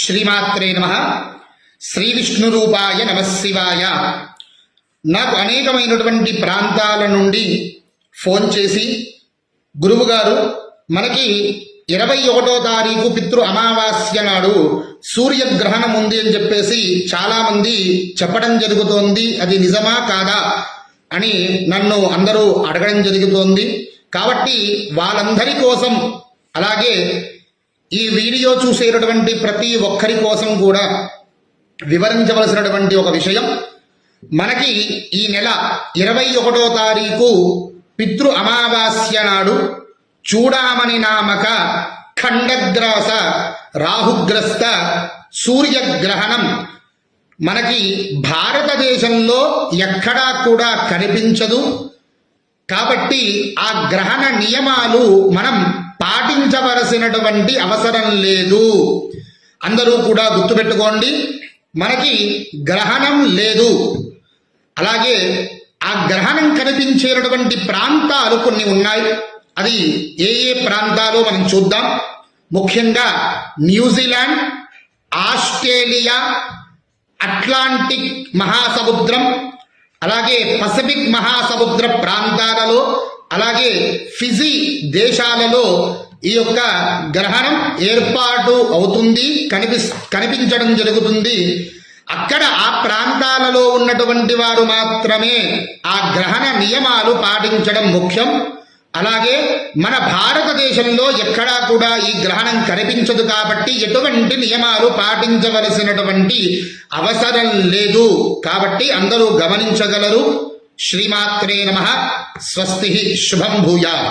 శ్రీమాత్రే నమః. శ్రీ విష్ణు రూపాయ నమః శివాయ. నాకు అనేకమైనటువంటి ప్రాంతాల నుండి ఫోన్ చేసి, గురువుగారు మనకి 21వ తారీఖు పితృ అమావాస్య నాడు సూర్యగ్రహణం ఉంది అని చెప్పేసి చాలామంది చెప్పడం జరుగుతోంది. అది నిజమా కాదా అని నన్ను అందరూ అడగడం జరుగుతోంది. కాబట్టి వాళ్ళందరి కోసం, అలాగే ఈ వీడియో చూసేటటువంటి ప్రతి ఒక్కరి కోసం కూడా వివరించవలసినటువంటి ఒక విషయం, మనకి ఈ నెల 21వ తారీఖు పితృ అమావాస్య నాడు చూడామణి నామక ఖండగ్రాస రాహుగ్రస్త సూర్యగ్రహణం మనకి భారతదేశంలో ఎక్కడా కూడా కనిపించదు. కాబట్టి ఆ గ్రహణ నియమాలు మనం పాటించవలసినటువంటి అవసరం లేదు. అందరూ కూడా గుర్తుపెట్టుకోండి, మనకి గ్రహణం లేదు. అలాగే ఆ గ్రహణం కనిపించేటటువంటి ప్రాంతాలు కొన్ని ఉన్నాయి. అది ఏ ఏ ప్రాంతాలు మనం చూద్దాం. ముఖ్యంగా న్యూజిలాండ్, ఆస్ట్రేలియా, అట్లాంటిక్ మహాసముద్రం, అలాగే పసిఫిక్ మహాసముద్ర ప్రాంతాలలో, అలాగే ఫిజీ దేశాలలో ఈ యొక్క గ్రహణం ఏర్పాటు అవుతుంది, కనిపించడం జరుగుతుంది. అక్కడ ఆ ప్రాంతాలలో ఉన్నటువంటి వారు మాత్రమే ఆ గ్రహణ నియమాలు పాటించడం ముఖ్యం. అలాగే మన భారతదేశంలో ఎక్కడా కూడా ఈ గ్రహణం కనిపించదు కాబట్టి ఎటువంటి నియమాలు పాటించవలసినటువంటి అవసరం లేదు. కాబట్టి అందరూ గమనించగలరు. శ్రీమాత్రే నమః. స్వస్తి. శుభం భూయాత్.